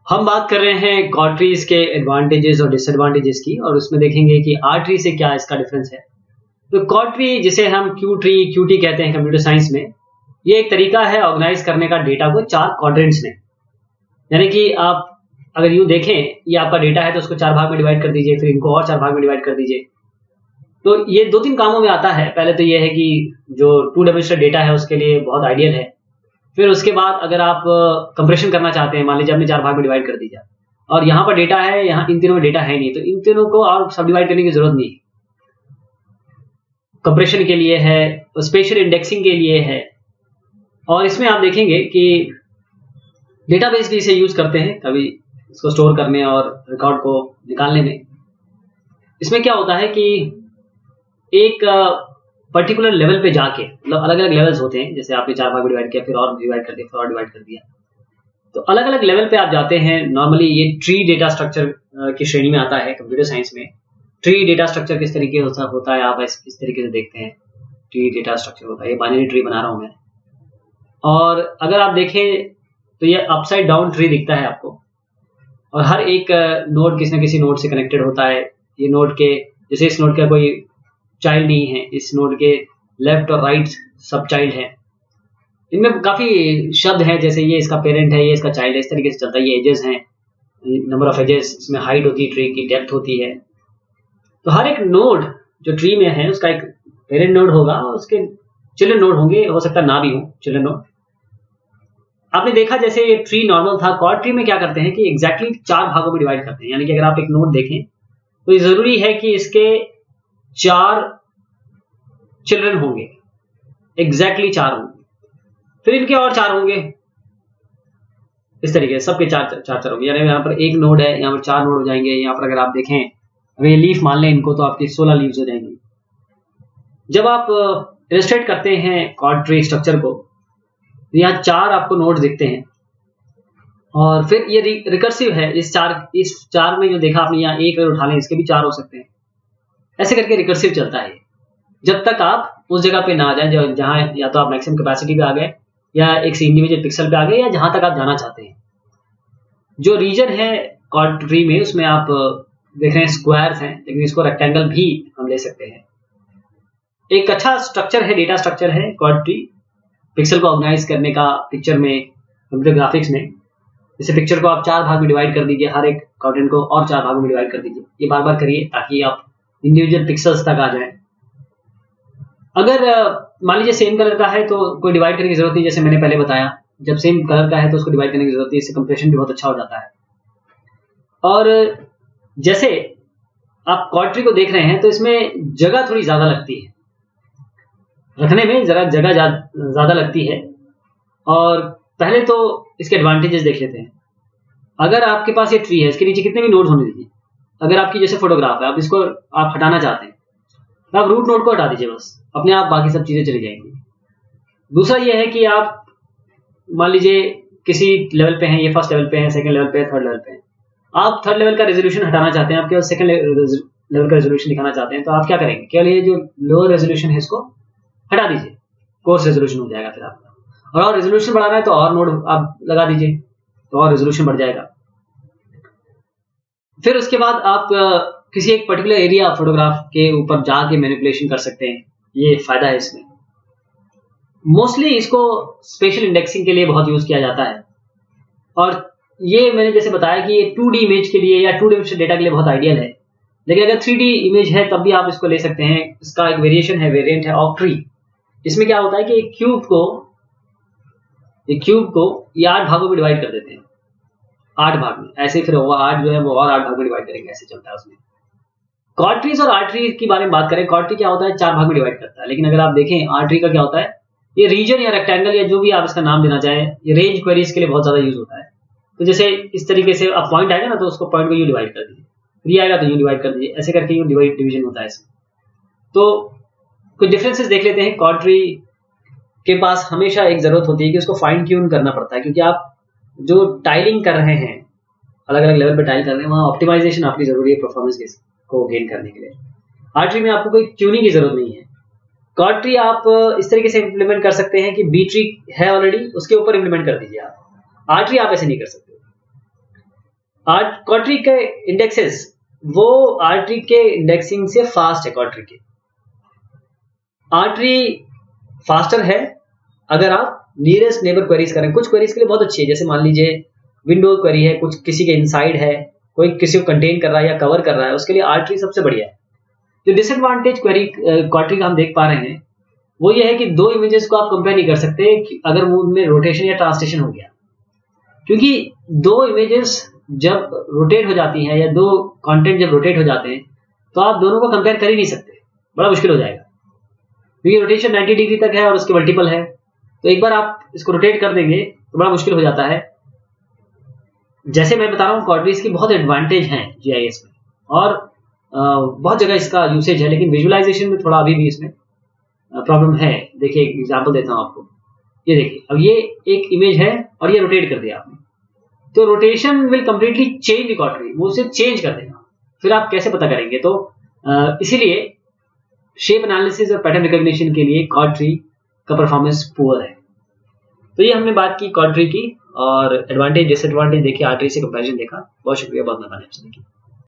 हम बात कर रहे हैं कॉर्ड ट्रीज के एडवांटेजेस और डिसएडवांटेजेस की, और उसमें देखेंगे कि आर ट्री से क्या इसका डिफरेंस है। तो कॉर्ड ट्री, जिसे हम क्यूटी कहते हैं कंप्यूटर साइंस में, ये एक तरीका है ऑर्गेनाइज करने का डेटा को 4 क्वाड्रेंट्स में। यानी कि आप अगर यूं देखें, ये आपका डेटा है तो उसको 4 भाग में डिवाइड कर दीजिए, फिर इनको और 4 भाग में डिवाइड कर दीजिए। तो ये 2-3 कामों में आता है। पहले तो ये है कि जो 2 डायमेंशनल डेटा है उसके लिए बहुत आइडियल है। फिर उसके बाद अगर आप कंप्रेशन करना चाहते हैं, मान लीजिए आपने 4 भाग में डिवाइड कर दिया और यहाँ पर डेटा है, यहाँ इन तीनों में डेटा है नहीं, तो इन तीनों को और सब डिवाइड करने की जरूरत नहीं है। कंप्रेशन के लिए है, स्पेशल इंडेक्सिंग के लिए है, और इसमें आप देखेंगे कि डेटाबेस भी इसे यूज करते हैं कभी इसको स्टोर करने और रिकॉर्ड को निकालने में। इसमें क्या होता है कि एक पर्टिकुलर लेवल पे जाके, मतलब अलग अलग लेवल्स होते हैं, जैसे आपने 4 भाग में डिवाइड किया, फिर और डिवाइड कर दिया, फिर और डिवाइड कर दिया, तो अलग अलग लेवल पे आप जाते हैं। नॉर्मली ये ट्री डेटा स्ट्रक्चर की श्रेणी में आता है कंप्यूटर साइंस में। ट्री डेटा स्ट्रक्चर किस तरीके से होता है, आप इस तरीके से देखते हैं। ट्री डेटा स्ट्रक्चर होता है, ये बाइनरी ट्री बना रहा हूं मैं, और अगर आप देखें तो ये अपसाइड डाउन ट्री दिखता है आपको, और हर एक नोड किसी न किसी नोड से कनेक्टेड होता है। ये नोड के, जैसे इस नोड का कोई चाइल्ड नहीं है, इस नोड के लेफ्ट और राइट सब चाइल्ड है। इनमें काफी शब्द हैं, जैसे ये इसका पेरेंट है, ये इसका चाइल्ड है, इस तरीके से चलता है। ये एजेस हैं, नंबर ऑफ एजेस, इसमें हाइट होती है, ट्री की डेप्थ होती है। तो हर एक नोड जो ट्री में है उसका एक पेरेंट नोड होगा और उसके चिल्ड्रन नोड होंगे, हो सकता ना भी हो चिल्ड्रन नोड। आपने देखा जैसे ये ट्री नॉर्मल था, कॉर्ड ट्री में क्या करते हैं कि एग्जैक्टली 4 भागों में डिवाइड करते हैं। यानी कि अगर आप एक नोड देखें तो ये जरूरी है कि इसके 4 चिल्ड्रन होंगे, एग्जैक्टली 4 होंगे, फिर इनके और 4 होंगे, इस तरीके से सबके 4 होंगे। यानी यहाँ पर एक नोड है, यहाँ पर 4 नोड हो जाएंगे। यहाँ पर अगर आप देखें, अगर ये लीफ मान लें इनको, तो आपकी 16 लीव्स हो जाएंगी। जब आप इलस्ट्रेट करते हैं कॉर्ड ट्री स्ट्रक्चर को, यहाँ 4 आपको नोड्स दिखते हैं, और फिर ये रिकर्सिव है। इस चार में जो देखा आपने, यहाँ एक अगर उठा लें, इसके भी 4 हो सकते हैं। ऐसे करके रिकर्सिव चलता है जब तक आप उस जगह पे ना आ जाए जहां या तो आप मैक्सिमम कैपेसिटी पे आ गए, या एक इंडिविजुअल पिक्सल पे आ गए, या जहां तक आप जाना चाहते हैं। जो रीजन है कॉर्ड ट्री में, उसमें आप देख रहे हैं स्क्वायर्स हैं, लेकिन इसको रेक्टेंगल भी हम ले सकते हैं। एक अच्छा स्ट्रक्चर है, डेटा स्ट्रक्चर है कॉर्ड ट्री, पिक्सल को ऑर्गेनाइज करने का पिक्चर में, कंप्यूटर ग्राफिक्स में। जैसे पिक्चर को आप 4 भाग में डिवाइड कर दीजिए, हर एक क्वाड्रेंट को और 4 भागों में डिवाइड कर दीजिए। ये बार बार करिए ताकि आप इंडिविजुअल पिक्सल्स तक आ जाएं। अगर मान लीजिए सेम कलर का है तो कोई डिवाइड करने की जरूरत नहीं, जैसे मैंने पहले बताया। जब सेम कलर का है तो उसको डिवाइड करने की जरूरत नहीं, इससे कंप्रेशन भी बहुत अच्छा हो जाता है। और जैसे आप कॉर्ड ट्री को देख रहे हैं तो इसमें जगह थोड़ी ज्यादा लगती है, रखने में जरा जगह ज्यादा लगती है। और पहले तो इसके एडवांटेजेस देख लेते हैं। अगर आपके पास ये ट्री है, इसके नीचे कितने भी नोड्स होने दीजिए। अगर आपकी जैसे फोटोग्राफ है, आप इसको आप हटाना चाहते हैं तो आप रूट नोड को हटा दीजिए, बस अपने आप बाकी सब चीजें चली जाएंगी। दूसरा ये है कि आप मान लीजिए किसी लेवल पे हैं, ये फर्स्ट लेवल पे है, सेकंड लेवल पे है, थर्ड लेवल पे है, आप थर्ड लेवल का रेजोल्यूशन हटाना चाहते हैं, आप केवल सेकंड लेवल का रेजोल्यूशन दिखाना चाहते हैं, तो आप क्या करेंगे, केवल ये जो लोअर रेजोल्यूशन है इसको हटा दीजिए, कोर्स रेजोल्यूशन हो जाएगा फिर आपका। और रेजोल्यूशन बढ़ाना है तो और नोड आप लगा दीजिए, तो और रेजोल्यूशन बढ़ जाएगा। फिर उसके बाद आप किसी एक पर्टिकुलर एरिया फोटोग्राफ के ऊपर जाके मैनिपुलेशन कर सकते हैं, ये फायदा है इसमें। मोस्टली इसको स्पेशल इंडेक्सिंग के लिए बहुत यूज किया जाता है, और ये मैंने जैसे बताया कि ये 2D इमेज के लिए या 2 डायमेंशनल डेटा के लिए बहुत आइडियल है। लेकिन अगर 3D इमेज है तब भी आप इसको ले सकते हैं। इसका एक वेरिएशन है, वेरिएंट है ऑक्ट्री। इसमें क्या होता है कि एक क्यूब को ये 8 भागों में डिवाइड कर देते हैं, 8 भाग में, ऐसे फिर वो 8 जो है वो और 8 भाग में डिवाइड करेंगे, ऐसे चलता है उसमें। कॉर्ड ट्रीज और आर ट्री के बारे में बात करें, कॉर्ड ट्री क्या होता है, 4 भाग में डिवाइड करता है। लेकिन अगर आप देखें आर ट्री का क्या होता है, ये रीजन या रेक्टेंगल या जो भी आप इसका नाम देना चाहें, ये रेंज क्वेरीज के लिए बहुत ज्यादा यूज होता है। तो जैसे इस तरीके से आप पॉइंट आएगा ना, तो उसको पॉइंट को यू डिवाइड कर दीजिए, फिर ये आएगा तो यू डिवाइड कर दीजिए, ऐसे करके यू डिवीजन होता है इसमें। तो कुछ डिफरेंसेस देख लेते हैं। कॉर्ड ट्री के पास हमेशा एक जरूरत होती है कि उसको फाइन ट्यून करना पड़ता है, क्योंकि आप जो टाइलिंग कर रहे हैं, अलग अलग लेवल पे टाइल कर रहे हैं, वहां ऑप्टिमाइजेशन आपकी जरूरी है परफॉर्मेंस को गेन करने के लिए। आर ट्री में आपको कोई ट्यूनिंग की जरूरत नहीं है। कॉर्ड ट्री आप इस तरीके से इंप्लीमेंट कर सकते हैं कि बी ट्री है ऑलरेडी, उसके ऊपर इंप्लीमेंट कर दीजिए आप। आर ट्री आप ऐसे नहीं कर सकते। क्वार्टरी के इंडेक्सेस वो आर्टरी के इंडेक्सिंग से फास्ट है। क्वार्टरी के आर्टरी फास्टर है अगर आप नियरेस्ट नेबर क्वेरीज करें। कुछ क्वेरीज के लिए बहुत अच्छी है, जैसे मान लीजिए विंडो क्वेरी है, कुछ किसी के इनसाइड है, कोई किसी को कंटेन कर रहा है या कवर कर रहा है, उसके लिए आर्टरी सबसे बढ़िया है। जो डिसएडवांटेज क्वार्टरी का हम देख पा रहे हैं वो ये है कि दो इमेजेस को आप कंपेयर नहीं कर सकते अगर वो उनमें रोटेशन या ट्रांसलेशन हो गया, क्योंकि दो इमेजेस जब रोटेट हो जाती हैं या दो कंटेंट जब रोटेट हो जाते हैं तो आप दोनों को कंपेयर कर ही नहीं सकते, बड़ा मुश्किल हो जाएगा, क्योंकि रोटेशन 90 डिग्री तक है और उसके मल्टीपल है। तो एक बार आप इसको रोटेट कर देंगे तो बड़ा मुश्किल हो जाता है। जैसे मैं बता रहा हूँ क्वार्टरीज की बहुत एडवांटेज हैं जीआईएस में और बहुत जगह इसका यूसेज है, लेकिन विजुअलाइजेशन में थोड़ा अभी भी इसमें प्रॉब्लम है। देखिए एक एग्जांपल देता हूँ आपको। ये देखिए, अब ये एक इमेज है और ये रोटेट कर दिया आपने, तो rotation will completely change the quarterly, वो उसे चेंज कर देगा। फिर आप कैसे पता करेंगे? तो इसीलिए शेप एनालिसिस और पैटर्न रिकॉग्निशन के लिए क्वार्टरी का परफॉर्मेंस पुअर है। तो ये हमने बात की क्वार्टरी की और एडवांटेज डिसएडवांटेज देखी, आर्टरी से कंपैरिजन देखा। बहुत शुक्रिया, बहुत मेहरबानी आपसे।